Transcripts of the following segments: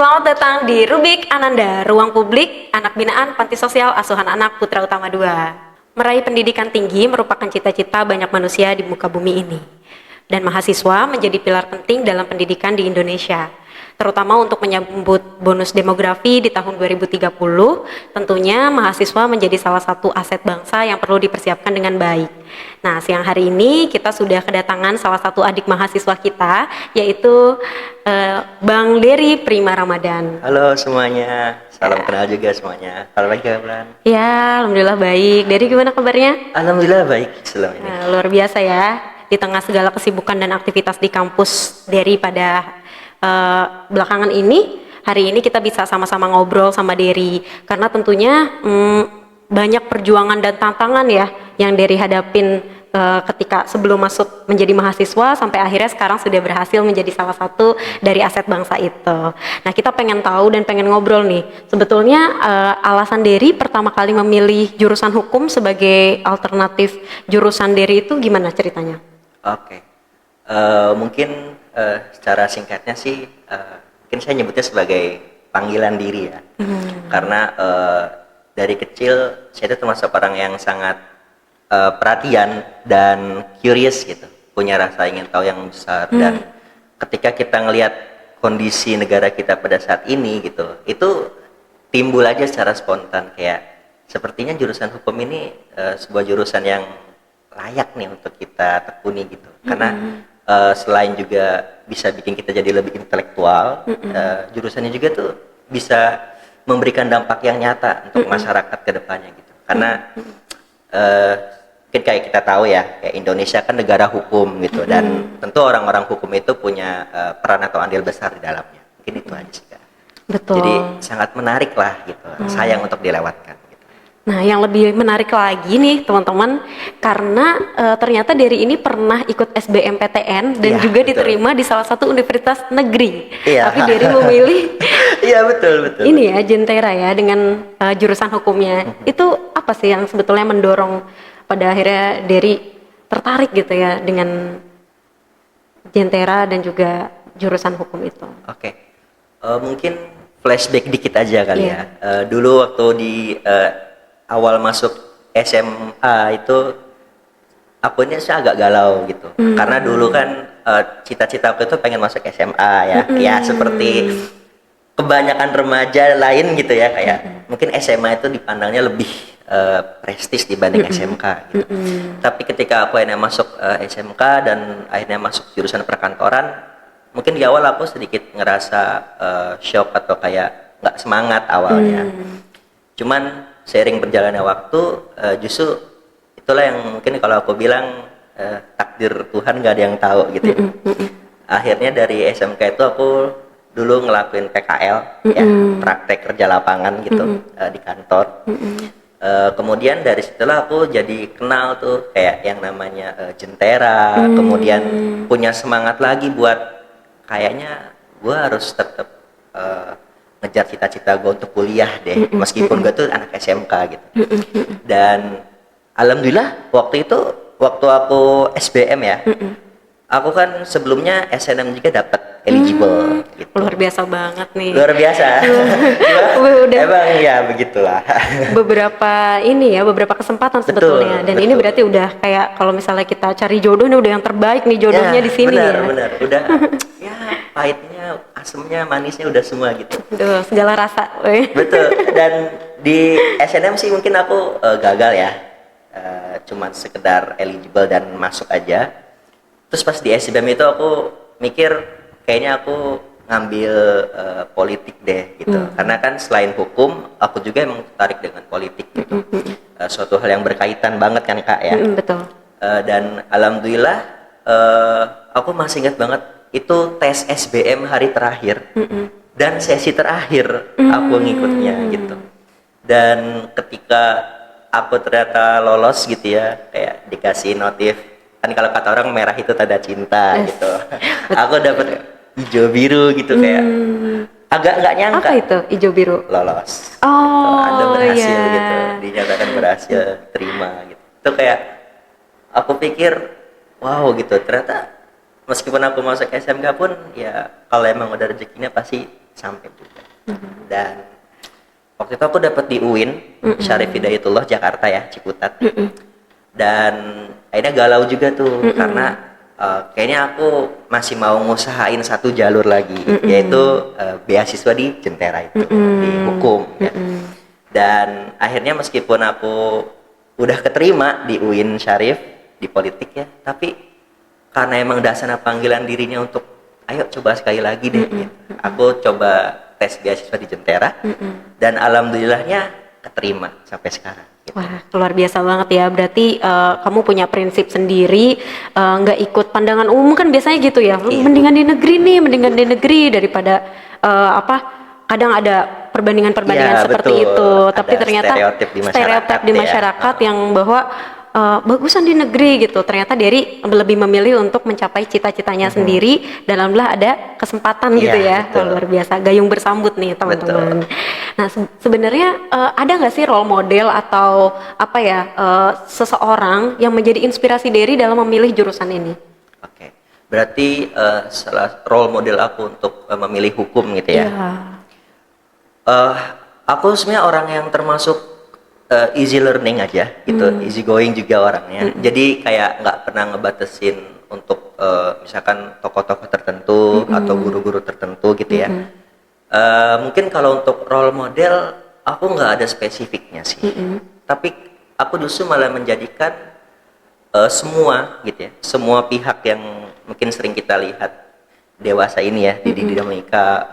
Selamat datang di Rubik Ananda, ruang publik anak binaan Panti Sosial Asuhan Anak Putra Utama 2. Meraih pendidikan tinggi merupakan cita-cita banyak manusia di muka bumi ini. Dan mahasiswa menjadi pilar penting dalam pendidikan di Indonesia, terutama untuk menyambut bonus demografi di tahun 2030. Tentunya mahasiswa menjadi salah satu aset bangsa yang perlu dipersiapkan dengan baik. Nah, siang hari ini kita sudah kedatangan salah satu adik mahasiswa kita, yaitu Bang Dery Prima Ramadan. Halo semuanya, salam kenal juga semuanya. Halo lagi Bulan. Ya, alhamdulillah baik. Dery gimana kabarnya? Alhamdulillah baik selama ini. Nah, luar biasa ya. Di tengah segala kesibukan dan aktivitas di kampus Dery pada belakangan ini, hari ini kita bisa sama-sama ngobrol sama Dery. Karena tentunya banyak perjuangan dan tantangan ya yang Dery hadapin ketika sebelum masuk menjadi mahasiswa sampai akhirnya sekarang sudah berhasil menjadi salah satu dari aset bangsa itu. Nah, kita pengen tahu dan pengen ngobrol nih, sebetulnya alasan Dery pertama kali memilih jurusan hukum sebagai alternatif jurusan Dery itu gimana ceritanya? Oke. Mungkin secara singkatnya sih mungkin saya nyebutnya sebagai panggilan diri ya. Karena dari kecil saya itu termasuk orang yang sangat perhatian dan curious gitu, punya rasa ingin tahu yang besar. Dan ketika kita ngelihat kondisi negara kita pada saat ini gitu, itu timbul aja secara spontan kayak sepertinya jurusan hukum ini sebuah jurusan yang layak nih untuk kita tekuni gitu. Karena selain juga bisa bikin kita jadi lebih intelektual, jurusannya juga tuh bisa memberikan dampak yang nyata untuk masyarakat ke depannya gitu. Karena mungkin kayak kita tahu ya, kayak Indonesia kan negara hukum gitu, dan tentu orang-orang hukum itu punya peran atau andil besar di dalamnya. Mungkin itu aja sih Kak. Betul. Jadi sangat menarik lah gitu, sayang untuk dilewatkan gitu. Nah, yang lebih menarik lagi nih teman-teman, karena ternyata Dery ini pernah ikut SBMPTN dan Ya, juga betul. diterima di salah satu universitas negeri. Iya. Tapi Dery memilih Iya betul. ini ya, Jentera ya, dengan jurusan hukumnya. Itu apa sih yang sebetulnya mendorong pada akhirnya Dery tertarik gitu ya dengan Jentera dan juga jurusan hukum itu? Oke. Mungkin flashback dikit aja kali Iya. ya. Dulu waktu di awal masuk SMA itu aku ini sih agak galau gitu. Karena dulu kan cita-cita aku itu pengen masuk SMA ya. Ya seperti kebanyakan remaja lain gitu ya, kayak mungkin SMA itu dipandangnya lebih prestis dibanding SMK gitu. Tapi ketika aku akhirnya masuk SMK dan akhirnya masuk jurusan perkantoran, mungkin di awal aku sedikit ngerasa shock atau kayak nggak semangat awalnya. Cuman seiring berjalannya waktu, justru itulah yang mungkin kalau aku bilang takdir Tuhan nggak ada yang tahu gitu. Akhirnya dari SMK itu aku dulu ngelakuin PKL ya, praktek kerja lapangan gitu di kantor. Kemudian dari situlah aku jadi kenal tuh kayak yang namanya Jentera, kemudian punya semangat lagi buat kayaknya gue harus tetap ngejar cita-cita gue untuk kuliah deh, meskipun gue tuh anak SMK gitu. Dan alhamdulillah waktu itu waktu aku SBM ya, aku kan sebelumnya SNM juga dapat eligible gitu. Luar biasa banget nih. Luar biasa. Udah Emang ya begitulah. beberapa kesempatan sebetulnya. Dan ini berarti udah kayak kalau misalnya kita cari jodoh nih udah yang terbaik nih jodohnya Ya, di sini ya. benar. Udah ya pahitnya, asemnya, manisnya udah semua gitu. Duh, segala rasa. Betul. Dan di SNM sih mungkin aku gagal ya. Cuman sekedar eligible dan masuk aja. Terus pas di SBM itu aku mikir kayaknya aku ngambil politik deh gitu. Karena kan selain hukum, aku juga emang tertarik dengan politik gitu. Suatu hal yang berkaitan banget kan Kak ya. Betul. Dan alhamdulillah aku masih ingat banget itu tes SBM hari terakhir dan sesi terakhir aku ngikutnya gitu. Dan ketika aku ternyata lolos gitu ya, kayak dikasih notif, kan kalau kata orang merah itu tanda cinta gitu. Aku dapet hijau biru gitu, kayak agak nggak nyangka. Apa itu hijau biru? Lolos. Oh, Anda berhasil iya. gitu, dinyatakan berhasil, terima gitu. Itu kayak aku pikir wow gitu, ternyata meskipun aku masuk SMK pun ya kalau emang udah rezekinya pasti sampai juga. Dan waktu itu aku dapat di UIN, Syarif Hidayatullah Jakarta ya, Ciputat. Dan akhirnya galau juga tuh karena kayaknya aku masih mau ngusahain satu jalur lagi, yaitu beasiswa di Jentera itu, di hukum ya. Dan akhirnya meskipun aku udah keterima di UIN Syarif di politik ya, tapi karena emang dasarnya panggilan dirinya untuk ayo coba sekali lagi deh gitu. Aku coba tes beasiswa di Jentera dan alhamdulillahnya keterima sampai sekarang gitu. Wah, luar biasa banget ya. Berarti kamu punya prinsip sendiri, nggak ikut pandangan umum kan biasanya gitu ya. Mendingan di negeri nih, mendingan di negeri daripada kadang ada perbandingan-perbandingan Ya, seperti betul. itu. Tapi Ada ternyata stereotip di masyarakat ya. yang bahwa bagusan di negeri gitu. Ternyata Derry lebih memilih untuk mencapai cita-citanya sendiri dan alhamdulillah ada kesempatan gitu ya. Betul. Luar biasa, gayung bersambut nih teman-teman. Nah, sebenarnya ada nggak sih role model atau apa ya seseorang yang menjadi inspirasi Derry dalam memilih jurusan ini? Oke. Berarti salah role model aku untuk memilih hukum gitu ya. Aku sebenarnya orang yang termasuk easy learning aja gitu, easy going juga orangnya. Jadi kayak nggak pernah ngebatasin untuk misalkan tokoh-tokoh tertentu atau guru-guru tertentu gitu ya. Mungkin kalau untuk role model aku nggak ada spesifiknya sih. Tapi aku justru malah menjadikan semua gitu ya, semua pihak yang mungkin sering kita lihat dewasa ini ya di dinamika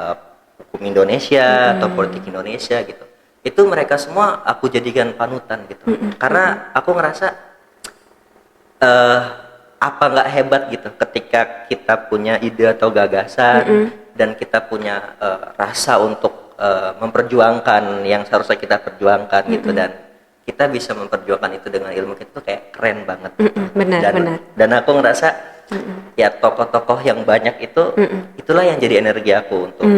hukum Indonesia atau politik Indonesia gitu. Itu mereka semua aku jadikan panutan gitu. Karena aku ngerasa apa nggak hebat gitu ketika kita punya ide atau gagasan dan kita punya rasa untuk memperjuangkan yang seharusnya kita perjuangkan gitu, dan kita bisa memperjuangkan itu dengan ilmu kita tuh kayak keren banget. Benar. Dan aku ngerasa ya tokoh-tokoh yang banyak itu itulah yang jadi energi aku untuk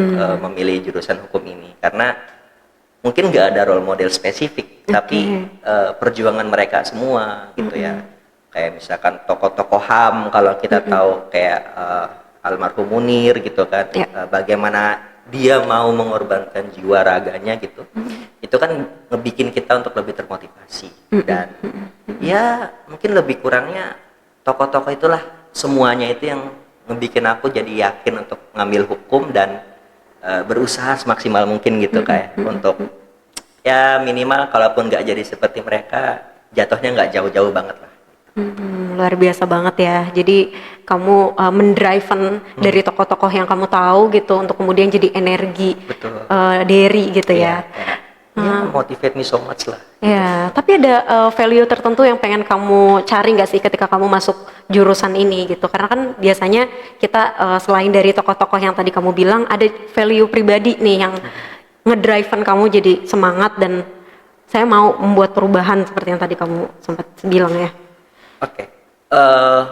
memilih jurusan hukum ini, karena mungkin nggak ada role model spesifik, tapi perjuangan mereka semua gitu ya. Kayak misalkan tokoh-tokoh HAM kalau kita tahu kayak almarhum Munir gitu kan, bagaimana dia mau mengorbankan jiwa raganya gitu. Itu kan ngebikin kita untuk lebih termotivasi. Dan ya mungkin lebih kurangnya tokoh-tokoh itulah semuanya itu yang ngebikin aku jadi yakin untuk ngambil hukum dan berusaha semaksimal mungkin gitu kayak untuk ya minimal kalaupun nggak jadi seperti mereka, jatuhnya nggak jauh-jauh banget lah. Luar biasa banget ya. Jadi kamu mendriven dari tokoh-tokoh yang kamu tahu gitu untuk kemudian jadi energi Derry gitu ya. Motivate me so much lah. Ya, tapi ada value tertentu yang pengen kamu cari nggak sih ketika kamu masuk jurusan ini gitu? Karena kan biasanya kita selain dari tokoh-tokoh yang tadi kamu bilang, ada value pribadi nih yang ngedriven kamu jadi semangat dan saya mau membuat perubahan seperti yang tadi kamu sempat bilang ya. Oke.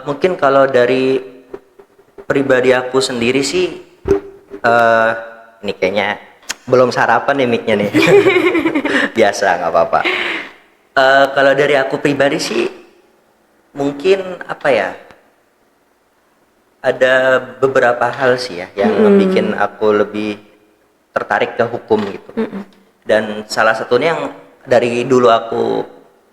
Mungkin kalau dari pribadi aku sendiri sih, ini kayaknya belum sarapan nih mic-nya nih. Biasa, nggak apa-apa. Kalau dari aku pribadi sih, mungkin apa ya, ada beberapa hal sih ya yang bikin aku lebih tertarik ke hukum gitu. Dan salah satunya yang dari dulu aku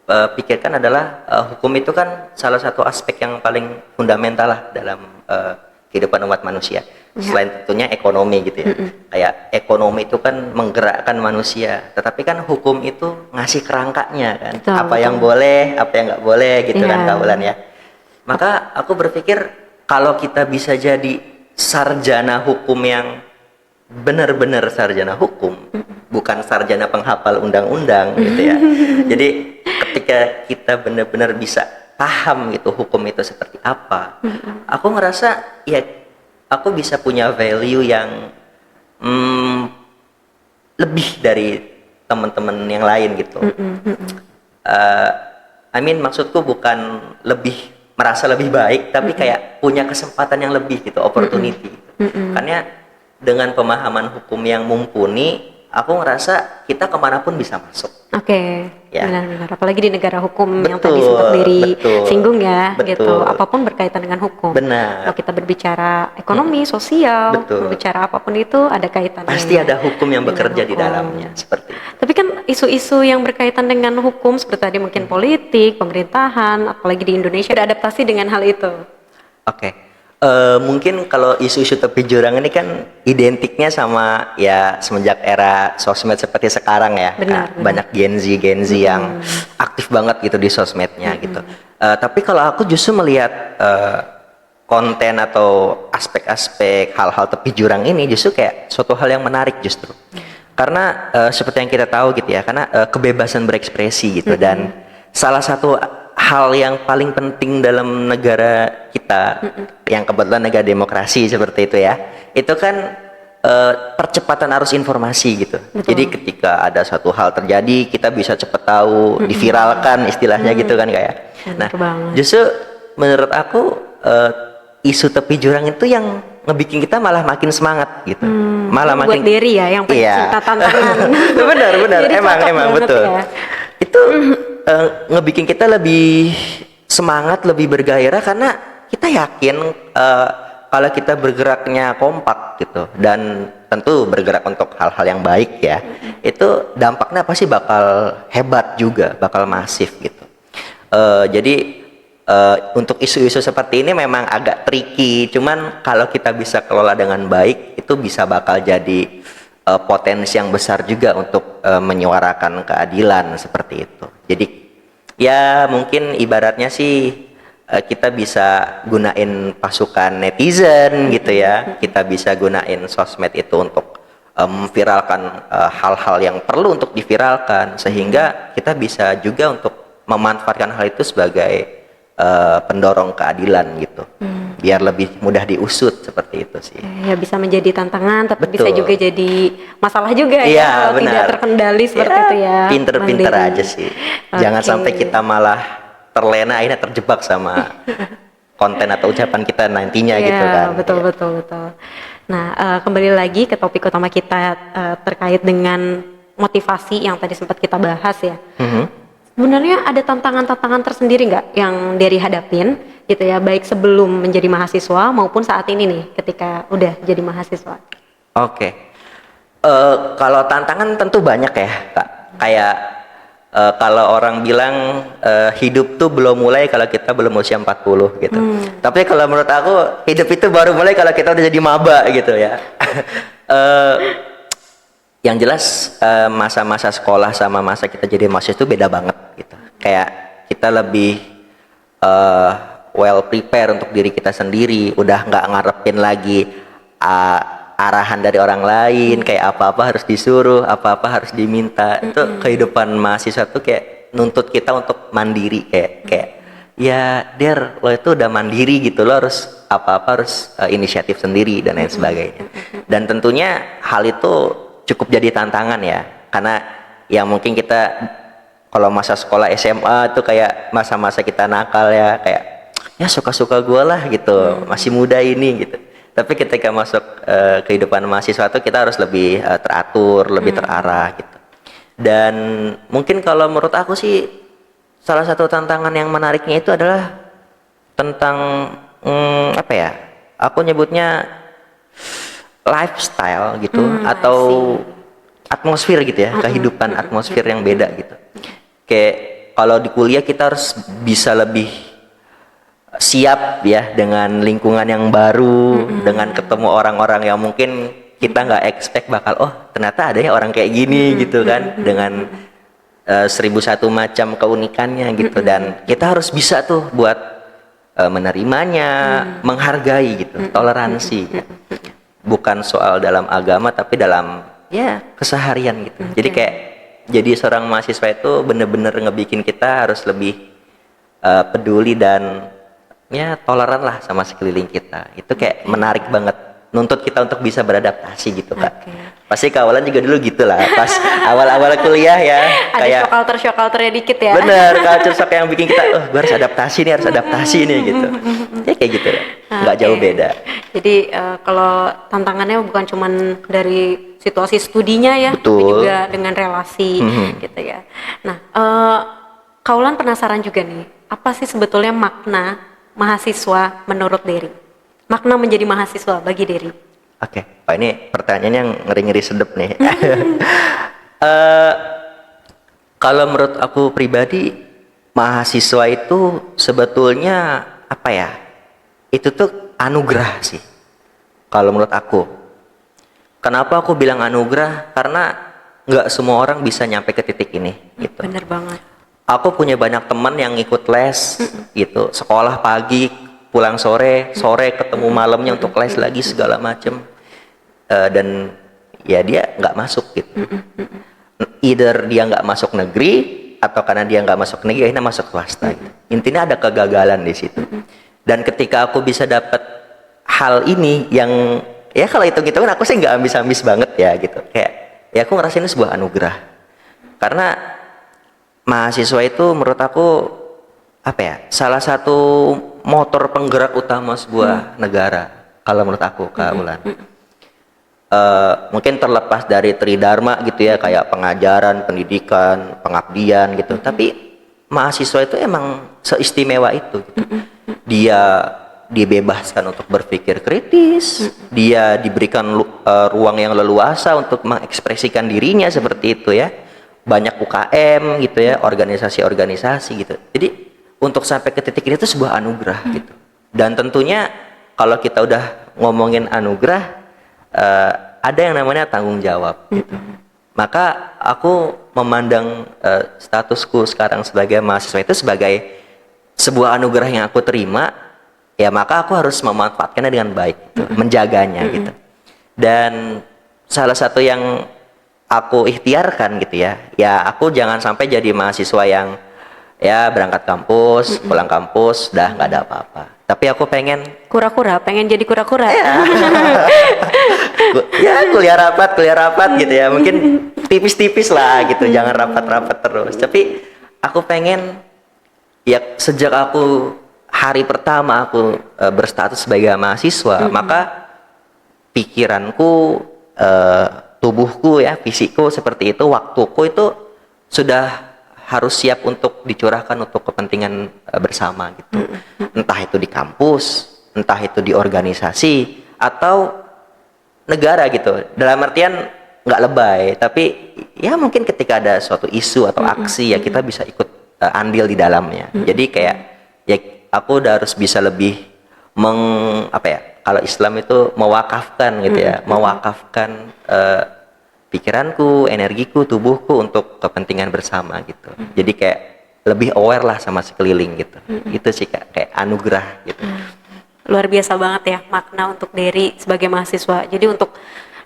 pikirkan adalah hukum itu kan salah satu aspek yang paling fundamental lah dalam kehidupan umat manusia. Selain tentunya ekonomi gitu ya. Kayak ekonomi itu kan menggerakkan manusia, tetapi kan hukum itu ngasih kerangkanya kan. Apa yang boleh, apa yang nggak boleh gitu kan kawan ya. Maka aku berpikir kalau kita bisa jadi sarjana hukum yang benar-benar sarjana hukum, bukan sarjana penghafal undang-undang gitu ya. Jadi ketika kita benar-benar bisa paham gitu hukum itu seperti apa, aku ngerasa ya aku bisa punya value yang lebih dari teman-teman yang lain gitu. Maksudku bukan lebih merasa lebih baik, tapi kayak punya kesempatan yang lebih gitu, opportunity gitu. Karena dengan pemahaman hukum yang mumpuni, aku ngerasa kita kemanapun bisa masuk. Oke, Ya. benar-benar. Apalagi di negara hukum yang tadi Betul, sempat betul, singgung ya, betul. gitu. Apapun berkaitan dengan hukum. Benar. Mau kita berbicara ekonomi, sosial, Betul. berbicara apapun itu ada kaitannya. Pasti ya, ada hukum yang dengan bekerja di hukum. dalamnya, seperti itu. Tapi kan isu-isu yang berkaitan dengan hukum seperti tadi mungkin politik, pemerintahan, apalagi di Indonesia beradaptasi dengan hal itu. Oke. Mungkin kalau isu-isu tepi jurang ini kan identiknya sama ya semenjak era sosmed seperti sekarang ya. Benar, benar. Banyak Gen Z yang aktif banget gitu di sosmednya gitu. Tapi kalau aku justru melihat konten atau aspek-aspek hal-hal tepi jurang ini justru kayak suatu hal yang menarik justru. Karena seperti yang kita tahu gitu ya, karena kebebasan berekspresi gitu dan salah satu hal yang paling penting dalam negara kita yang kebetulan negara demokrasi seperti itu ya, itu kan percepatan arus informasi gitu. Betul. Jadi ketika ada satu hal terjadi kita bisa cepat tahu, diviralkan istilahnya gitu kan kayak. Nah, Benar banget. justru menurut aku isu tepi jurang itu yang ngebikin kita malah makin semangat gitu. Malah Buat makin Derry ya, yang pencinta tantangan. benar Jadi emang cocok banget betul ya. itu ngebikin kita lebih semangat, lebih bergairah karena kita yakin kalau kita bergeraknya kompak gitu dan tentu bergerak untuk hal-hal yang baik ya, itu dampaknya pasti bakal hebat juga, bakal masif gitu. Jadi untuk isu-isu seperti ini memang agak tricky, cuman kalau kita bisa kelola dengan baik itu bisa bakal jadi potensi yang besar juga untuk menyuarakan keadilan seperti itu. Jadi ya mungkin ibaratnya sih kita bisa gunain pasukan netizen gitu ya, kita bisa gunain sosmed itu untuk memviralkan hal-hal yang perlu untuk diviralkan, sehingga kita bisa juga untuk memanfaatkan hal itu sebagai pendorong keadilan gitu, biar lebih mudah diusut seperti itu sih. Ya bisa menjadi tantangan, tapi Betul. bisa juga jadi masalah juga Iya, ya kalau tidak benar. terkendali seperti Ya, itu ya. Pinter-pinter Bang Derry. aja sih. Jangan Oke. sampai kita malah terlena akhirnya terjebak sama konten atau ucapan kita nantinya gitu kan. Betul, Ya. betul. Nah, kembali lagi ke topik utama kita terkait dengan motivasi yang tadi sempat kita bahas ya. Mhm. Sebenarnya ada tantangan-tantangan tersendiri nggak yang Derry hadapin gitu ya, baik sebelum menjadi mahasiswa maupun saat ini nih ketika udah jadi mahasiswa? Oke. Kalau tantangan tentu banyak ya, Kak. Kayak kalau orang bilang hidup tuh belum mulai kalau kita belum usia 40 gitu. Tapi kalau menurut aku hidup itu baru mulai kalau kita udah jadi maba gitu ya. Yang jelas masa-masa sekolah sama masa kita jadi mahasiswa itu beda banget gitu. Kayak kita lebih well prepare untuk diri kita sendiri, udah nggak ngarepin lagi arahan dari orang lain, kayak apa-apa harus disuruh, apa-apa harus diminta. Itu kehidupan mahasiswa tuh kayak nuntut kita untuk mandiri, kayak ya Der, lo itu udah mandiri gitu, lo harus apa-apa harus inisiatif sendiri dan lain sebagainya. Dan tentunya hal itu cukup jadi tantangan ya, karena ya mungkin kita kalau masa sekolah SMA itu kayak masa-masa kita nakal ya, kayak ya suka-suka gue lah gitu, masih muda ini gitu. Tapi ketika masuk kehidupan mahasiswa itu kita harus lebih teratur, lebih terarah gitu. Dan mungkin kalau menurut aku sih salah satu tantangan yang menariknya itu adalah tentang apa ya? Aku nyebutnya lifestyle gitu atau atmosfer gitu ya, kehidupan atmosfer yang beda gitu. Kayak kalau di kuliah kita harus bisa lebih siap ya dengan lingkungan yang baru, dengan ketemu orang-orang yang mungkin kita nggak expect bakal ternyata ada ya orang kayak gini gitu kan, dengan 1001 macam keunikannya gitu, dan kita harus bisa tuh buat menerimanya, menghargai gitu, toleransi gitu. Bukan soal dalam agama tapi dalam ya keseharian gitu. Jadi kayak jadi seorang mahasiswa itu bener-bener ngebikin kita harus lebih peduli dan ya toleran lah sama sekeliling kita. Itu kayak menarik banget nuntut kita untuk bisa beradaptasi gitu Kak. Oke. Pasti Kak Aulan juga dulu gitu lah pas awal-awal kuliah ya. Ada Kayak shock culture-nya dikit ya. bener culture shock yang bikin kita, gue harus adaptasi nih gitu. Ya kayak gitu, nggak Oke. jauh beda. Jadi kalau tantangannya bukan cuman dari situasi studinya ya, tapi Betul. juga dengan relasi gitu ya. Nah, Kaulan penasaran juga nih, apa sih sebetulnya makna mahasiswa menurut Dery? Makna menjadi mahasiswa bagi Dery? Oke, Pak, ini pertanyaannya yang ngeri-ngeri sedep nih. Kalau menurut aku pribadi, mahasiswa itu sebetulnya apa ya? Itu tuh anugerah sih. Kalau menurut aku. Kenapa aku bilang anugerah? Karena nggak semua orang bisa nyampe ke titik ini. Gitu. Bener banget. Aku punya banyak teman yang ikut les, gitu. Sekolah pagi, pulang sore, sore ketemu malamnya untuk les lagi segala macem. Dan ya dia nggak masuk gitu. Either dia nggak masuk negeri atau karena dia nggak masuk negeri akhirnya masuk swasta gitu. Intinya ada kegagalan di situ. Dan ketika aku bisa dapat hal ini yang ya kalau hitung-hitungan aku sih nggak ambis-ambis banget ya gitu. Kayak ya aku ngerasain ini sebuah anugerah. Karena mahasiswa itu menurut aku apa ya? Salah satu motor penggerak utama sebuah negara kalau menurut aku Kak Ulan. Mungkin terlepas dari tridharma gitu ya, kayak pengajaran, pendidikan, pengabdian gitu. Tapi mahasiswa itu emang seistimewa itu gitu. Dia dibebaskan untuk berpikir kritis, dia diberikan ruang yang leluasa untuk mengekspresikan dirinya seperti itu ya. Banyak UKM gitu ya, organisasi-organisasi gitu. Jadi untuk sampai ke titik ini itu sebuah anugerah gitu. Dan tentunya kalau kita udah ngomongin anugerah, ada yang namanya tanggung jawab gitu. Maka aku memandang statusku sekarang sebagai mahasiswa itu sebagai sebuah anugerah yang aku terima, ya maka aku harus memanfaatkannya dengan baik gitu, menjaganya gitu. Dan salah satu yang aku ikhtiarkan gitu ya aku jangan sampai jadi mahasiswa yang ya berangkat kampus, pulang kampus, dah nggak ada apa-apa. Tapi aku pengen Pengen jadi kura-kura. ya kuliah rapat gitu ya, mungkin tipis-tipis lah gitu, jangan rapat-rapat terus. Tapi aku pengen ya sejak aku hari pertama aku berstatus sebagai mahasiswa, maka pikiranku, tubuhku ya, fisikku seperti itu, waktuku itu sudah harus siap untuk dicurahkan untuk kepentingan bersama gitu. Entah itu di kampus, entah itu di organisasi atau negara gitu. Dalam artian nggak lebay, tapi ya mungkin ketika ada suatu isu atau aksi ya kita bisa ikut andil di dalamnya. Jadi kayak ya aku udah harus bisa lebih apa ya? Kalau Islam itu mewakafkan gitu ya, mewakafkan pikiranku, energiku, tubuhku untuk kepentingan bersama gitu. Jadi kayak lebih aware lah sama sekeliling gitu. Itu sih Kak, kayak anugerah gitu. Luar biasa banget ya makna untuk Dery sebagai mahasiswa. Jadi untuk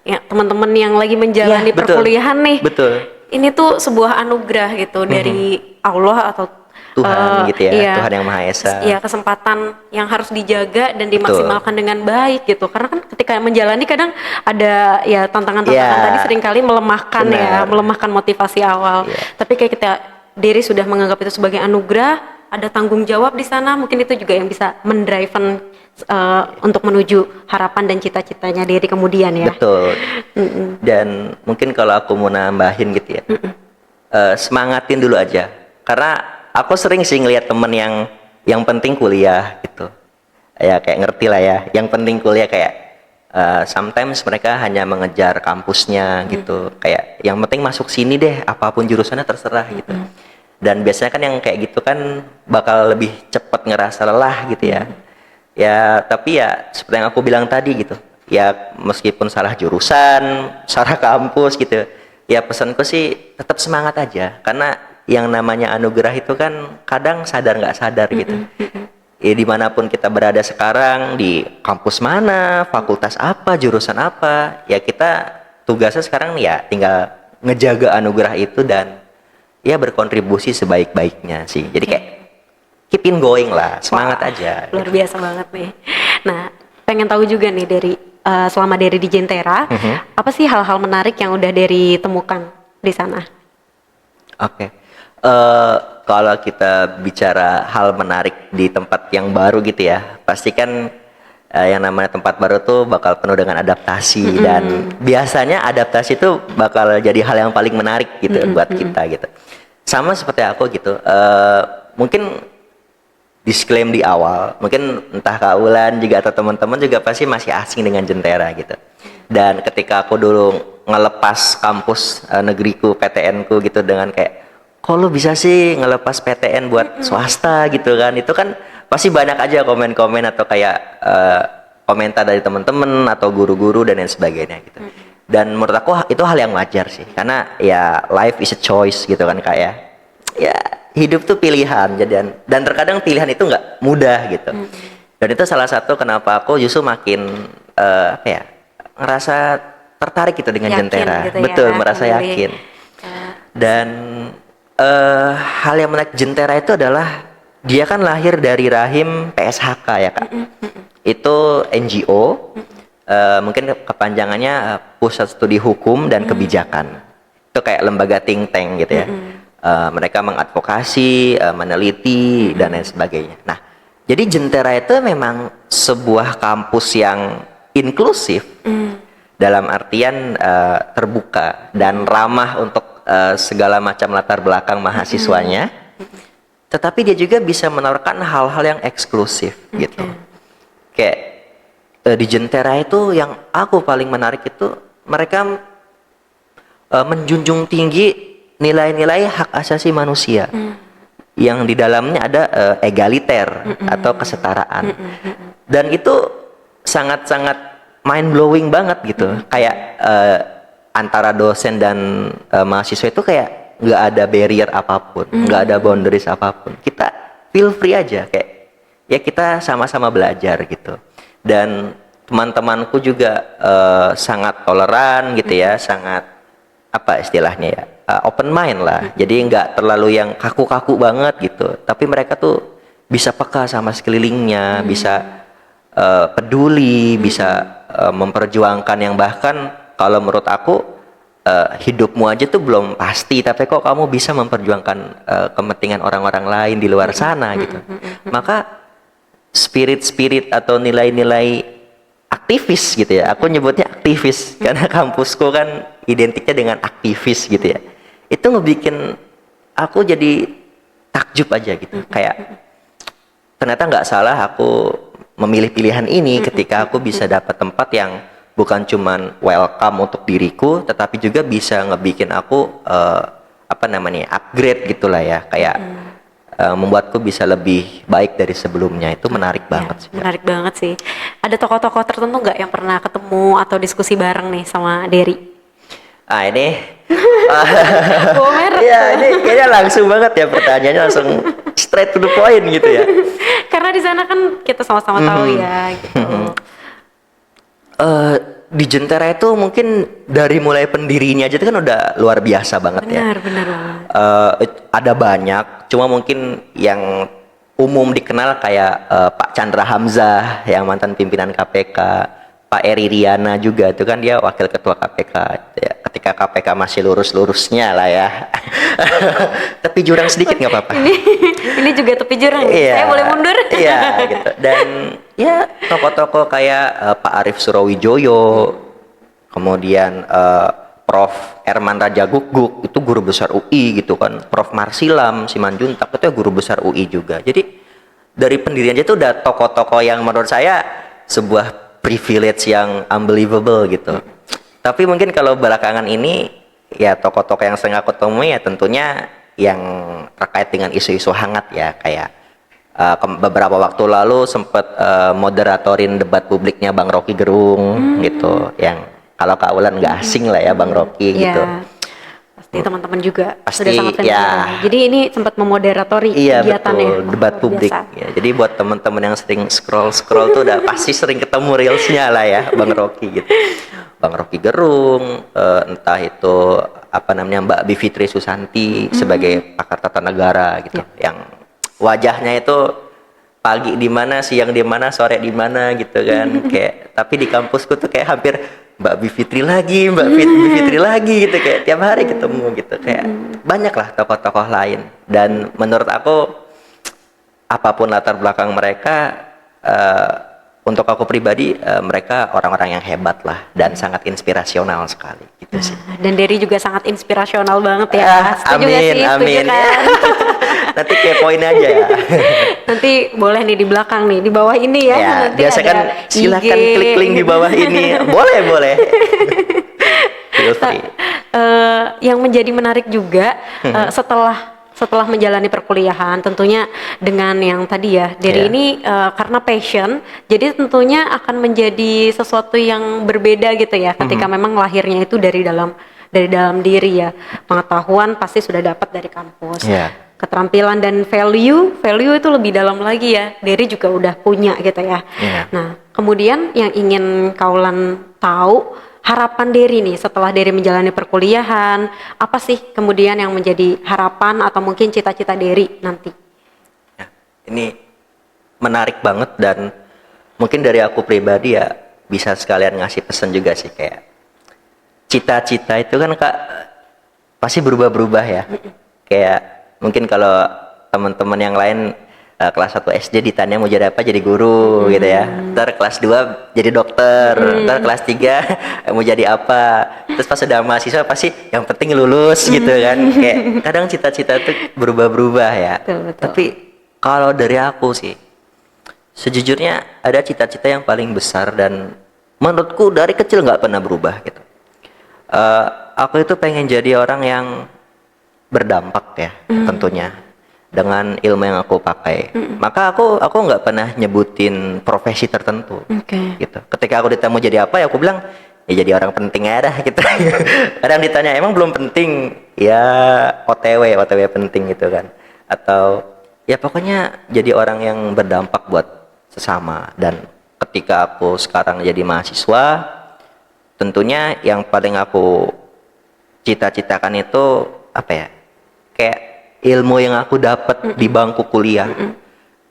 ya, teman-teman yang lagi menjalani Ya, betul. perkuliahan nih, Betul. ini tuh sebuah anugerah gitu dari Allah atau Tuhan gitu ya, iya, Tuhan yang Maha Esa. Iya, kesempatan yang harus dijaga dan dimaksimalkan dengan baik gitu. Karena kan ketika menjalani kadang ada ya tantangan-tantangan Iya. tadi seringkali melemahkan ya, Benar. melemahkan motivasi awal. Iya. Tapi kayak kita Dery sudah menganggap itu sebagai anugerah, ada tanggung jawab di sana, mungkin itu juga yang bisa mendrive untuk menuju harapan dan cita-citanya Dery kemudian ya. Betul. Dan mungkin kalau aku mau nambahin gitu ya, semangatin dulu aja. Karena aku sering sih ngelihat temen yang penting kuliah gitu. Ya kayak ngerti lah ya. Yang penting kuliah kayak sometimes mereka hanya mengejar kampusnya gitu. Kayak yang penting masuk sini deh, apapun jurusannya terserah gitu. Dan biasanya kan yang kayak gitu kan bakal lebih cepat ngerasa lelah gitu ya. Ya tapi ya seperti yang aku bilang tadi gitu. Ya meskipun salah jurusan, salah kampus gitu. Ya pesanku sih tetap semangat aja. Karena yang namanya anugerah itu kan kadang sadar nggak sadar gitu. Ya dimanapun kita berada sekarang, di kampus mana, fakultas apa, jurusan apa, ya kita tugasnya sekarang ya tinggal ngejaga anugerah itu dan ya berkontribusi sebaik-baiknya sih. Jadi kayak keep in going lah, semangat aja. Luar biasa banget nih. Nah, pengen tahu juga nih dari selama Derry di Jentera, apa sih hal-hal menarik yang udah Derry temukan di sana? Oke. Kalau kita bicara hal menarik di tempat yang baru gitu ya, pasti kan yang namanya tempat baru tuh bakal penuh dengan adaptasi dan biasanya adaptasi itu bakal jadi hal yang paling menarik gitu buat kita gitu. Sama seperti aku gitu. Mungkin disclaim di awal, mungkin entah Kak Ulan juga atau teman-teman juga pasti masih asing dengan Jentera gitu. Dan ketika aku dulu ngelepas kampus negeriku, PTN-ku gitu dengan kayak, kok lu bisa sih ngelepas PTN buat swasta gitu kan? Itu kan pasti banyak aja komen-komen atau kayak komentar dari teman-teman atau guru-guru dan lain sebagainya gitu. Dan menurut aku itu hal yang wajar sih, karena ya life is a choice gitu kan Kak ya. Ya hidup tuh pilihan, dan terkadang pilihan itu nggak mudah gitu. Dan itu salah satu kenapa aku justru makin apa ya, ngerasa tertarik gitu dengan Yakin Jentera. gitu ya, Betul, merasa memilih. yakin. Dan hal yang menarik Jentera itu adalah dia kan lahir dari rahim PSHK ya Kak. Itu NGO, mungkin kepanjangannya Pusat Studi Hukum dan Kebijakan. Itu kayak lembaga think tank gitu ya. Mereka mengadvokasi, meneliti dan lain sebagainya. Nah, jadi Jentera itu memang sebuah kampus yang inklusif dalam artian terbuka dan ramah untuk segala macam latar belakang mahasiswanya, tetapi dia juga bisa menawarkan hal-hal yang eksklusif gitu. Kayak di Jentera itu yang aku paling menarik itu mereka menjunjung tinggi nilai-nilai hak asasi manusia yang di dalamnya ada egaliter atau kesetaraan, dan itu sangat-sangat mind blowing banget gitu. Kayak antara dosen dan mahasiswa itu kayak nggak ada barrier apapun, nggak ada boundaries apapun. Kita feel free aja, kayak ya kita sama-sama belajar gitu. Dan teman-temanku juga sangat toleran gitu ya, sangat apa istilahnya ya, open mind lah. Jadi nggak terlalu yang kaku-kaku banget gitu. Tapi mereka tuh bisa peka sama sekelilingnya, bisa peduli, bisa memperjuangkan yang bahkan kalau menurut aku hidupmu aja tuh belum pasti, tapi kok kamu bisa memperjuangkan kepentingan orang-orang lain di luar sana gitu. Maka spirit-spirit atau nilai-nilai aktivis gitu ya, aku nyebutnya aktivis karena kampusku kan identiknya dengan aktivis gitu ya. Itu ngebikin aku jadi takjub aja gitu, kayak ternyata nggak salah aku memilih pilihan ini ketika aku bisa dapat tempat yang bukan cuman welcome untuk diriku, tetapi juga bisa ngebikin aku apa namanya, upgrade gitulah ya, kayak membuatku bisa lebih baik dari sebelumnya. Itu menarik banget sih. Menarik banget sih. Ada tokoh-tokoh tertentu nggak yang pernah ketemu atau diskusi bareng nih sama Derry? Ini Bawa merek ya, tuh. ini kayaknya langsung banget ya pertanyaannya, langsung straight to the point gitu ya. Karena di sana kan kita sama-sama tahu ya gitu. Di Jentera itu mungkin dari mulai pendirinya aja itu kan udah luar biasa banget ya. Benar banget. Ada banyak, cuma mungkin yang umum dikenal kayak Pak Chandra Hamzah yang mantan pimpinan KPK, Pak Eri Riana juga itu kan dia wakil ketua KPK ya, ketika KPK masih lurus-lurusnya lah ya. Tapi jurang sedikit nggak apa-apa. Ini juga tepi jurang. Iya, Saya boleh mundur? Iya gitu. Dan ya tokoh-tokoh kayak Pak Arief Surowijoyo, kemudian Prof. Herman Raja Guguk, itu guru besar UI gitu kan. Prof. Marsilam Simanjuntak itu guru besar UI juga. Jadi dari pendirian aja itu udah tokoh-tokoh yang menurut saya sebuah privilege yang unbelievable gitu. Tapi mungkin kalau belakangan ini ya tokoh-tokoh yang sering aku temui ya tentunya yang terkait dengan isu-isu hangat ya, kayak beberapa waktu lalu sempat moderatorin debat publiknya Bang Rocky Gerung gitu, yang kalau Kak Ulan nggak asing lah ya Bang Rocky gitu. Pasti teman-teman juga Pasti, sudah sangat familiar. ya. Jadi ini sempat memoderatori Iya kegiatannya. betul, debat Luar publik biasa. ya. Jadi buat teman-teman yang sering scroll tuh udah pasti sering ketemu reelsnya lah ya Bang Rocky gitu. Bang Rocky Gerung, entah itu apa namanya Mbak Bivitri Susanti sebagai pakar tata negara gitu, yang wajahnya itu pagi di mana, siang di mana, sore di mana gitu kan. Kayak tapi di kampusku tuh kayak hampir Mbak Bivitri lagi, Bivitri lagi gitu, kayak tiap hari ketemu gitu. Kayak banyak lah tokoh-tokoh lain, dan menurut aku apapun latar belakang mereka, untuk aku pribadi, mereka orang-orang yang hebat lah dan sangat inspirasional sekali gitu sih. Dan Derry juga sangat inspirasional banget ya. Setuju nggak Amin, sih? Setuju amin. kan? Nanti kepoin aja ya. Nanti boleh nih di belakang nih, di bawah ini ya. Ya, Nanti biasa ada kan silakan IG. klik link di bawah ini. Boleh. Feel free. Yang menjadi menarik juga setelah menjalani perkuliahan, tentunya dengan yang tadi ya Derry Iya. ini karena passion, jadi tentunya akan menjadi sesuatu yang berbeda gitu ya ketika memang lahirnya itu dari dalam diri ya. Pengetahuan pasti sudah dapat dari kampus. Iya. Keterampilan dan value itu lebih dalam lagi ya. Derry juga udah punya gitu ya. Iya. Nah, kemudian yang ingin Kaulan tahu, harapan Derry nih setelah Derry menjalani perkuliahan, apa sih kemudian yang menjadi harapan atau mungkin cita-cita Derry nanti? Ya, ini menarik banget, dan mungkin dari aku pribadi ya bisa sekalian ngasih pesan juga sih, kayak cita-cita itu kan Kak pasti berubah-berubah ya. Kayak mungkin kalau teman-teman yang lain kelas 1 SD ditanya mau jadi apa, jadi guru gitu ya. Ntar kelas 2 jadi dokter, ntar kelas 3 mau jadi apa. Terus pas udah mahasiswa pasti yang penting lulus gitu kan. Kayak kadang cita-cita itu berubah-berubah ya. Betul. Tapi kalau dari aku sih, sejujurnya ada cita-cita yang paling besar dan menurutku dari kecil nggak pernah berubah gitu. Aku itu pengen jadi orang yang berdampak ya, tentunya dengan ilmu yang aku pakai. Maka aku nggak pernah nyebutin profesi tertentu. Oke. Gitu. Ketika aku ditanya mau jadi apa, ya aku bilang ya jadi orang penting aja dah gitu. Kadang ditanya emang belum penting, ya OTW penting gitu kan. Atau ya pokoknya jadi orang yang berdampak buat sesama. Dan ketika aku sekarang jadi mahasiswa, tentunya yang paling aku cita-citakan itu apa ya, kayak ilmu yang aku dapat di bangku kuliah.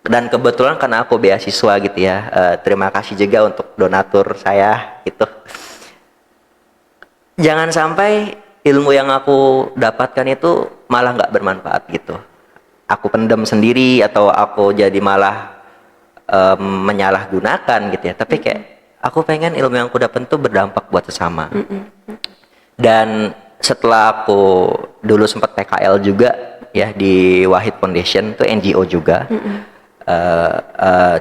Dan kebetulan karena aku beasiswa gitu ya, terima kasih juga untuk donatur saya gitu. Jangan sampai ilmu yang aku dapatkan itu malah nggak bermanfaat gitu. Aku pendam sendiri atau aku jadi malah menyalahgunakan gitu ya. Tapi kayak aku pengen ilmu yang aku dapat itu berdampak buat sesama. Dan setelah aku dulu sempat PKL juga ya di Wahid Foundation, itu NGO juga,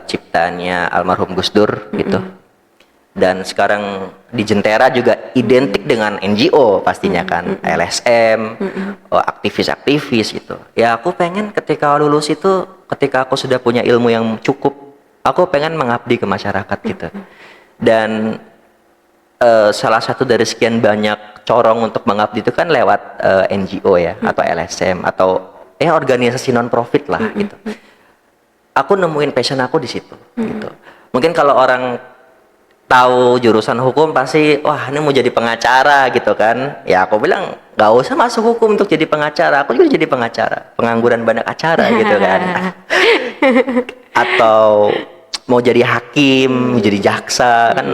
ciptaannya almarhum Gus Dur gitu. Dan sekarang di Jentera juga identik dengan NGO pastinya kan, LSM, aktivis-aktivis gitu. Ya aku pengen ketika lulus itu, ketika aku sudah punya ilmu yang cukup, aku pengen mengabdi ke masyarakat gitu. Dan salah satu dari sekian banyak corong untuk mengabdi itu kan lewat NGO ya, atau LSM, atau ya organisasi non profit lah gitu. Aku nemuin passion aku di situ gitu. Mungkin kalau orang tahu jurusan hukum pasti wah ini mau jadi pengacara gitu kan. Ya aku bilang gak usah masuk hukum untuk jadi pengacara. Aku juga jadi pengacara, pengangguran banyak acara gitu kan. Atau mau jadi hakim, jadi jaksa kan.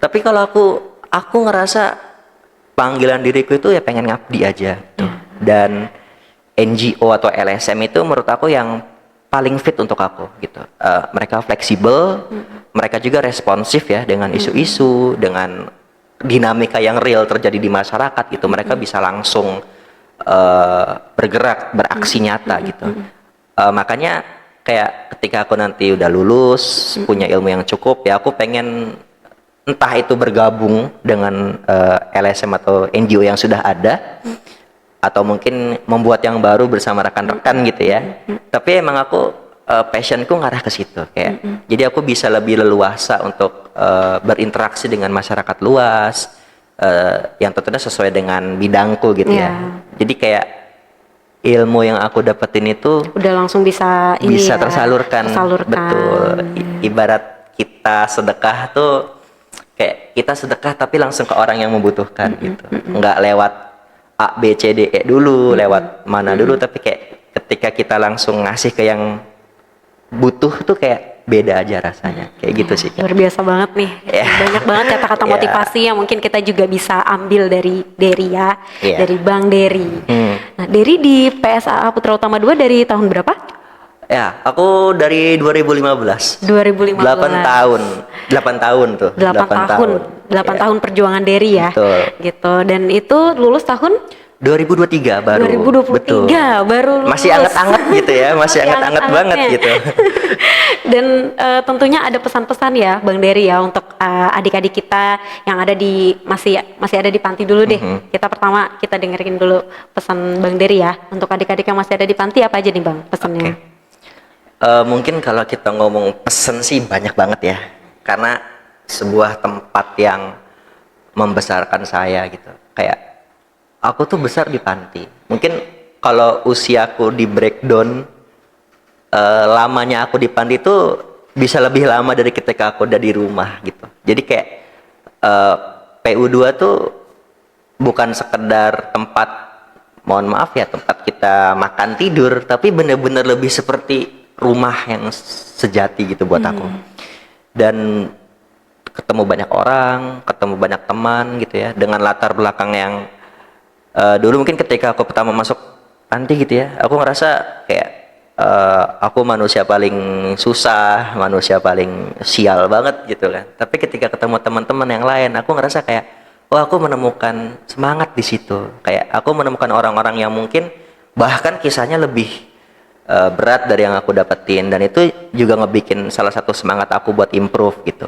Tapi kalau aku ngerasa panggilan diriku itu ya pengen ngabdi aja tuh. Dan NGO atau LSM itu menurut aku yang paling fit untuk aku gitu. Mereka fleksibel, mereka juga responsif ya dengan isu-isu, dengan dinamika yang real terjadi di masyarakat gitu. Mereka bisa langsung bergerak, beraksi nyata gitu. Makanya kayak ketika aku nanti udah lulus, punya ilmu yang cukup, ya aku pengen entah itu bergabung dengan LSM atau NGO yang sudah ada, atau mungkin membuat yang baru bersama rekan-rekan gitu ya. Tapi emang aku passionku ngarah ke situ kayak. Jadi aku bisa lebih leluasa untuk berinteraksi dengan masyarakat luas, yang tentunya sesuai dengan bidangku gitu ya. Jadi kayak ilmu yang aku dapetin itu udah langsung bisa ini bisa ya, tersalurkan. Betul. Ibarat kita sedekah tuh kayak kita sedekah tapi langsung ke orang yang membutuhkan gitu. Nggak lewat A, B, C, D, E dulu, lewat mana dulu, tapi kayak ketika kita langsung ngasih ke yang butuh tuh kayak beda aja rasanya, kayak gitu sih Kak. Luar biasa banget nih. Ya. Banyak banget kata-kata Ya. motivasi yang mungkin kita juga bisa ambil dari Dery ya, Iya. dari Bang Dery. Hmm. Nah, Dery di PSAA Putra Utama 2 dari tahun berapa? Ya, aku dari 2015. 2015. 8 tahun. 8 tahun tuh. 8 tahun. 8 Ya. tahun perjuangan Dery ya. Betul. Gitu. Dan itu lulus tahun 2023 baru. 2023 Betul. baru lulus. Masih anget-anget gitu ya, masih anget-anget banget anget-angetnya. gitu. Dan tentunya ada pesan-pesan ya Bang Dery ya untuk adik-adik kita yang ada di masih ada di panti dulu deh. Kita dengerin dulu pesan Bang Dery ya untuk adik-adik yang masih ada di panti, apa aja nih Bang pesannya? Oke. Mungkin kalau kita ngomong pesen sih banyak banget ya, karena sebuah tempat yang membesarkan saya gitu. Kayak aku tuh besar di panti. Mungkin kalau usiaku di breakdown, lamanya aku di panti itu bisa lebih lama dari ketika aku udah di rumah gitu. Jadi kayak PU2 tuh bukan sekedar tempat, mohon maaf ya, tempat kita makan tidur, tapi bener-bener lebih seperti rumah yang sejati gitu buat aku. Dan ketemu banyak orang, ketemu banyak teman gitu ya, dengan latar belakang yang dulu mungkin ketika aku pertama masuk panti gitu ya, aku ngerasa kayak aku manusia paling susah, manusia paling sial banget gitu kan. Tapi ketika ketemu teman-teman yang lain, aku ngerasa kayak, oh aku menemukan semangat di situ. Kayak aku menemukan orang-orang yang mungkin bahkan kisahnya lebih berat dari yang aku dapetin, dan itu juga ngebikin salah satu semangat aku buat improve gitu.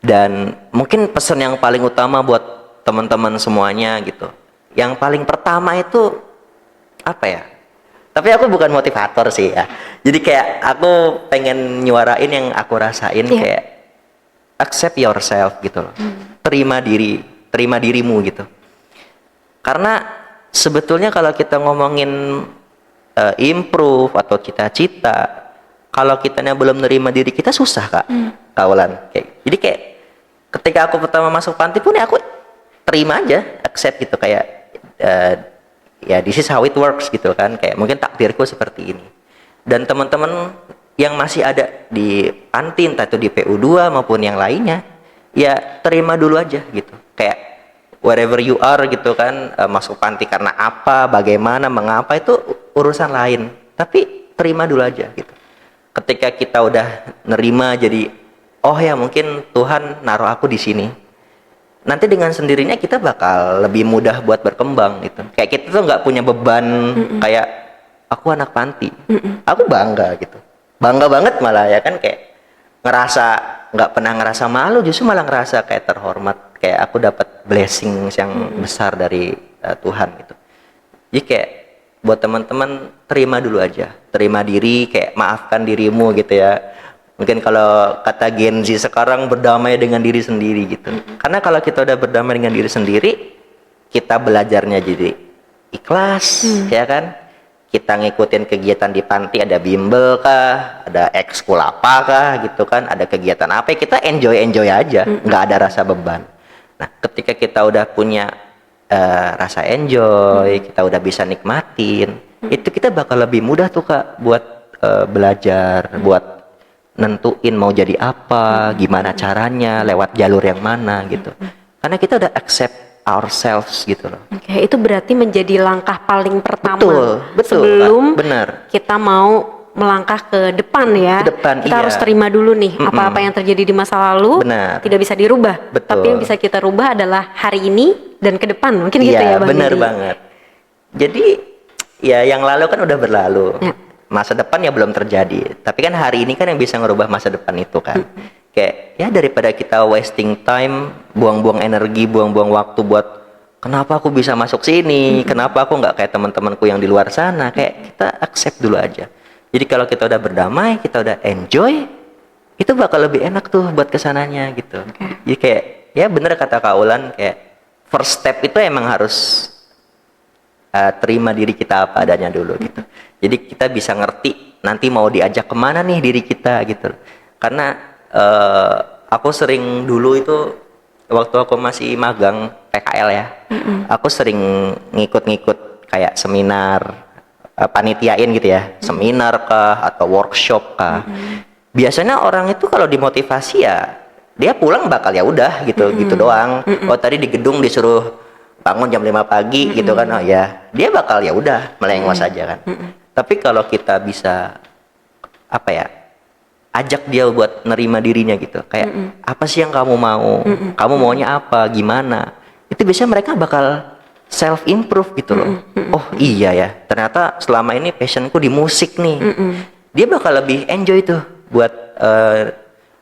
Dan mungkin pesan yang paling utama buat teman-teman semuanya gitu, yang paling pertama itu apa ya? Tapi aku bukan motivator sih ya. Jadi kayak aku pengen nyuarain yang aku rasain, kayak accept yourself gitu loh. Terima dirimu gitu. Karena sebetulnya kalau kita ngomongin improve atau cita-cita, kalau kitanya belum nerima diri kita susah Kak. Kawalan. Jadi kayak ketika aku pertama masuk panti pun ya aku terima aja, accept gitu, kayak ya this is how it works gitu kan, kayak mungkin takdirku seperti ini. Dan teman-teman yang masih ada di panti, entah itu di PU2 maupun yang lainnya, ya terima dulu aja gitu, kayak wherever you are gitu kan, masuk panti karena apa, bagaimana, mengapa itu urusan lain, tapi terima dulu aja gitu. Ketika kita udah nerima, jadi oh ya mungkin Tuhan naruh aku di sini, nanti dengan sendirinya kita bakal lebih mudah buat berkembang gitu. Kayak kita tuh nggak punya beban, kayak aku anak panti, aku bangga gitu, bangga banget malah ya kan, kayak ngerasa nggak pernah ngerasa malu, justru malah ngerasa kayak terhormat, kayak aku dapat blessing yang besar dari Tuhan gitu. Jadi kayak buat teman-teman, terima dulu aja, terima diri, kayak maafkan dirimu gitu ya. Mungkin kalau kata Gen Z sekarang, berdamai dengan diri sendiri gitu. Karena kalau kita udah berdamai dengan diri sendiri, kita belajarnya jadi ikhlas, ya kan? Kita ngikutin kegiatan di panti, ada bimbel kah, ada ekskul apa kah gitu kan, ada kegiatan apa, kita enjoy aja, nggak ada rasa beban. Nah, ketika kita udah punya rasa enjoy, kita udah bisa nikmatin, itu kita bakal lebih mudah tuh Kak buat belajar, buat nentuin mau jadi apa, gimana caranya, lewat jalur yang mana gitu. Karena kita udah accept ourselves gitu loh. Oke, itu berarti menjadi langkah paling pertama Betul, sebelum Kak, benar. kita mau melangkah ke depan ya. Ke depan, kita iya. harus terima dulu nih apa-apa yang terjadi di masa lalu. Benar. Tidak bisa dirubah. Betul. Tapi yang bisa kita rubah adalah hari ini dan ke depan. Mungkin gitu Iya, ya Bang benar Deddy? banget. Jadi ya yang lalu kan udah berlalu. Ya. Masa depan ya belum terjadi. Tapi kan hari ini kan yang bisa ngerubah masa depan itu kan. Kayak ya daripada kita wasting time, buang-buang energi, buang-buang waktu buat kenapa aku bisa masuk sini, kenapa aku nggak kayak teman-temanku yang di luar sana. Kayak kita accept dulu aja. Jadi kalau kita udah berdamai, kita udah enjoy, itu bakal lebih enak tuh buat kesananya gitu. Jadi kayak ya bener kata Kak Ulan, kayak first step itu emang harus terima diri kita apa adanya dulu gitu. Jadi kita bisa ngerti nanti mau diajak kemana nih diri kita gitu. Karena aku sering dulu itu waktu aku masih magang PKL ya, aku sering ngikut-ngikut kayak seminar panitiain gitu ya, seminar kah atau workshop kah. Biasanya orang itu kalau dimotivasi ya dia pulang bakal ya udah gitu gitu doang. Oh tadi di gedung disuruh bangun jam 5 pagi gitu kan, oh ya dia bakal ya udah melengos aja kan. Tapi kalau kita bisa apa ya, ajak dia buat nerima dirinya gitu, kayak apa sih yang kamu mau, kamu maunya apa, gimana, itu biasanya mereka bakal self improve gitu loh. Oh iya ya, ternyata selama ini passionku di musik nih. Dia bakal lebih enjoy tuh buat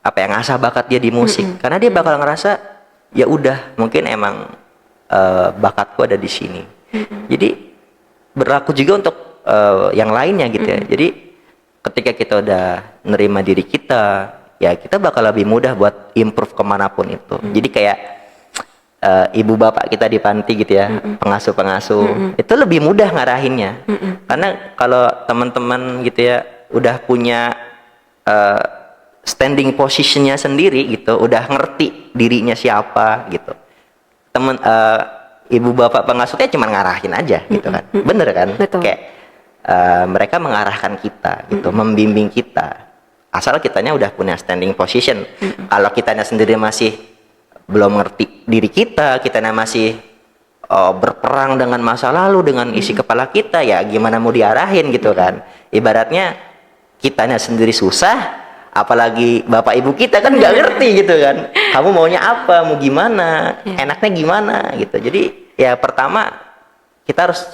apa ya, ngasah bakat dia di musik, karena dia bakal ngerasa ya udah mungkin emang bakatku ada di sini. Jadi berlaku juga untuk yang lainnya gitu ya. Jadi ketika kita udah nerima diri kita, ya kita bakal lebih mudah buat improve kemanapun itu. Jadi kayak ibu bapak kita di panti gitu ya, pengasuh-pengasuh, itu lebih mudah ngarahinnya. Karena kalau teman-teman gitu ya udah punya standing positionnya sendiri gitu, udah ngerti dirinya siapa gitu. Temen ibu bapak pengasuhnya cuma ngarahin aja gitu kan, bener kan? Betul. Kayak mereka mengarahkan kita gitu, membimbing kita, asal kitanya udah punya standing position. Kalau kitanya sendiri masih belum ngerti diri kita, kitanya masih berperang dengan masa lalu, dengan isi kepala kita, ya gimana mau diarahin gitu kan. Ibaratnya kitanya sendiri susah, apalagi bapak ibu kita kan nggak ngerti gitu kan, kamu maunya apa, mau gimana, enaknya gimana gitu. Jadi ya pertama kita harus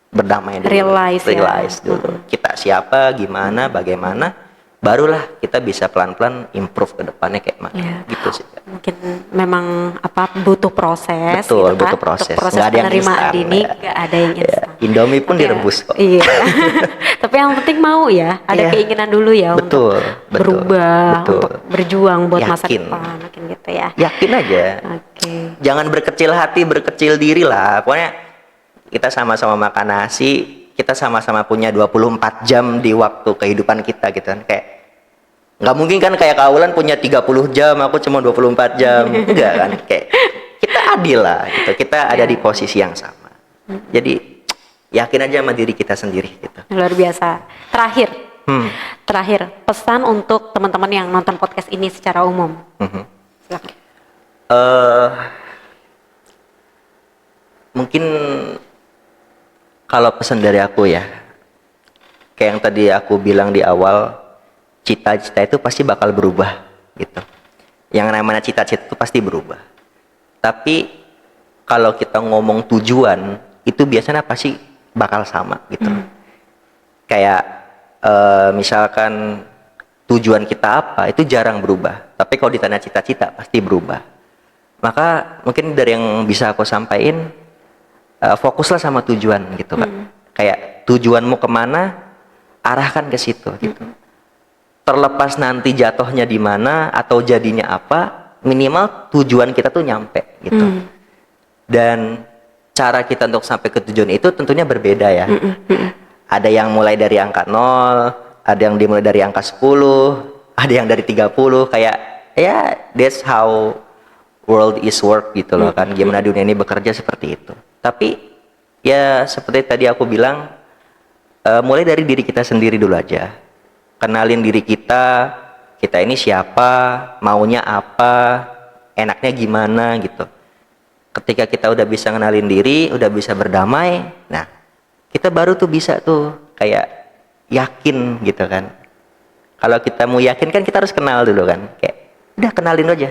berdamai dulu, realize dulu kita siapa, gimana, bagaimana, barulah kita bisa pelan-pelan improve ke depannya kayak mana. Gitu sih. Mungkin memang apa, butuh proses. Betul, gitu kan? butuh proses. Untuk proses Nggak ada yang penerimaan instan, dini ya. nggak ada yang instan. Indomie pun Tapi direbus kok. Iya. Tapi yang penting mau ya, ada keinginan dulu ya untuk berubah, untuk berjuang buat masa depan, mungkin gitu ya. Yakin aja. Jangan berkecil hati, berkecil diri lah. Pokoknya kita sama-sama makan nasi, kita sama-sama punya 24 jam di waktu kehidupan kita gitu kan. Kayak nggak mungkin kan kayak Kaulan punya 30 jam, aku cuma 24 jam. Enggak kan? Kayak kita adil lah gitu. Kita ada di posisi yang sama. Jadi yakin aja sama diri kita sendiri gitu. Luar biasa. Terakhir pesan untuk teman-teman yang nonton podcast ini secara umum. Silakan. Mungkin kalau pesan dari aku ya, kayak yang tadi aku bilang di awal, cita-cita itu pasti bakal berubah gitu. Yang namanya cita-cita itu pasti berubah. Tapi kalau kita ngomong tujuan, itu biasanya pasti bakal sama gitu. Kayak misalkan tujuan kita apa, itu jarang berubah. Tapi kalau ditanya cita-cita, pasti berubah. Maka mungkin dari yang bisa aku sampaikan, fokuslah sama tujuan gitu kan. Kayak tujuanmu kemana, arahkan ke situ gitu. Terlepas nanti jatuhnya di mana atau jadinya apa, minimal tujuan kita tuh nyampe gitu. Dan cara kita untuk sampai ke tujuan itu tentunya berbeda ya. Ada yang mulai dari angka 0, ada yang dimulai dari angka 10, ada yang dari 30, kayak ya that's how world is work gitu loh kan. Gimana dunia ini bekerja seperti itu. Tapi ya seperti tadi aku bilang, mulai dari diri kita sendiri dulu aja. Kenalin diri kita, kita ini siapa, maunya apa, enaknya gimana gitu. Ketika kita udah bisa kenalin diri, udah bisa berdamai, nah kita baru tuh bisa tuh kayak yakin gitu kan. Kalau kita mau yakin kan kita harus kenal dulu kan. Kayak udah kenalin aja.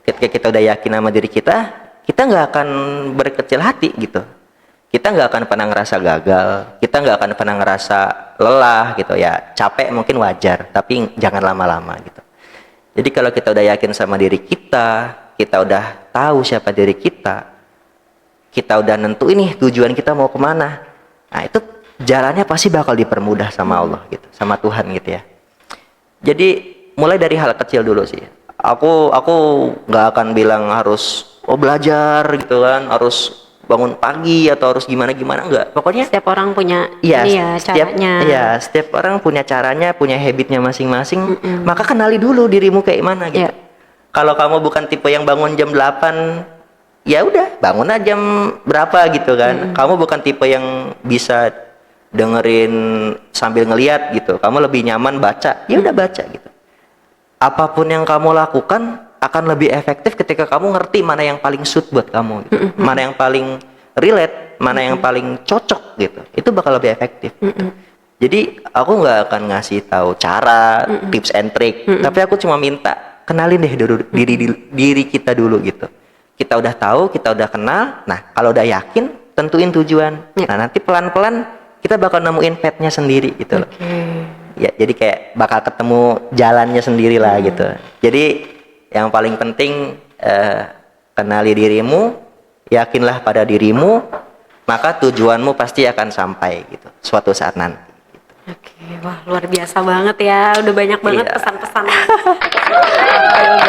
Ketika kita udah yakin sama diri kita nggak akan berkecil hati gitu. Kita nggak akan pernah ngerasa gagal, kita nggak akan pernah ngerasa lelah gitu ya. Capek mungkin wajar, tapi jangan lama-lama gitu. Jadi kalau kita udah yakin sama diri kita udah tahu siapa diri kita udah nentuin nih tujuan kita mau kemana. Nah itu jalannya pasti bakal dipermudah sama Allah gitu, sama Tuhan gitu ya. Jadi mulai dari hal kecil dulu sih. Aku nggak akan bilang harus belajar gitu kan, harus bangun pagi atau harus gimana enggak. Pokoknya setiap orang punya caranya. Iya, setiap orang punya caranya, punya habitnya masing-masing. Maka kenali dulu dirimu kayak mana gitu. Kalau kamu bukan tipe yang bangun jam 8, ya udah bangun aja jam berapa gitu kan. Kamu bukan tipe yang bisa dengerin sambil ngeliat gitu. Kamu lebih nyaman baca, ya udah baca gitu. Apapun yang kamu lakukan akan lebih efektif ketika kamu ngerti mana yang paling suit buat kamu gitu. Mana yang paling relate, mana yang paling cocok gitu. Itu bakal lebih efektif gitu. Jadi aku nggak akan ngasih tahu cara, tips and trick, tapi aku cuma minta kenalin deh dulu diri kita dulu gitu. Kita udah tahu, kita udah kenal. Nah, kalau udah yakin, tentuin tujuan. Nah, nanti pelan-pelan kita bakal nemuin path-nya sendiri gitu loh. Ya, jadi kayak bakal ketemu jalannya sendiri lah gitu. Jadi yang paling penting kenali dirimu, yakinlah pada dirimu, maka tujuanmu pasti akan sampai gitu suatu saat nanti. Oke, wah luar biasa banget ya. Udah banyak banget Iya. pesan-pesan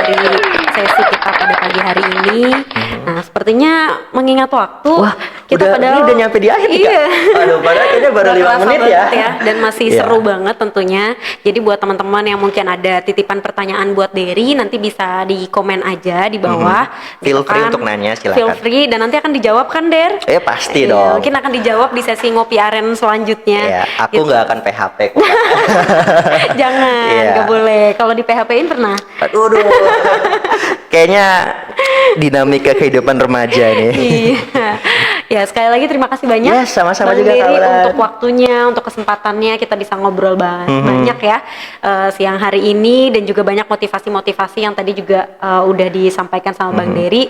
dari sesi kita pada pagi hari ini. Nah, sepertinya mengingat waktu, Wah, kita ini udah nyampe di akhir nih, Kak. Iya. Aduh, padahal kayaknya baru Nggak 5 kerasa menit banget ya. Dan masih Iya. seru banget tentunya. Jadi buat teman-teman yang mungkin ada titipan pertanyaan buat Dery, nanti bisa di komen aja di bawah. Feel Gitu free kan. untuk nanya, silakan. Feel free dan nanti akan dijawab kan, Der? Pasti Iya, dong. mungkin akan dijawab di sesi ngopi aren selanjutnya. Ya, aku Gitu. nggak akan PHP kok. Kak. Jangan, Iya. nggak boleh. Kalau di PHP-in pernah? Aduh. Kayaknya dinamika kehidupan remaja nih. Iya. Ya, sekali lagi terima kasih banyak. Ya, sama-sama Bang juga, Kak Dery, Ulan. untuk waktunya, untuk kesempatannya kita bisa ngobrol banyak ya siang hari ini, dan juga banyak motivasi-motivasi yang tadi juga udah disampaikan sama Bang Dery.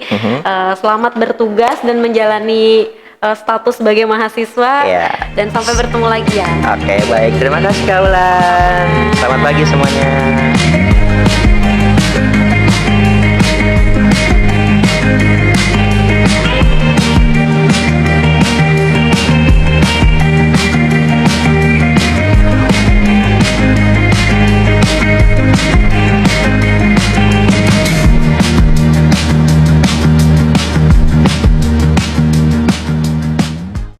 Selamat bertugas dan menjalani status sebagai mahasiswa. Iya. Dan sampai bertemu lagi ya. Oke, baik. Terima kasih, Kak Ulan. Selamat pagi semuanya.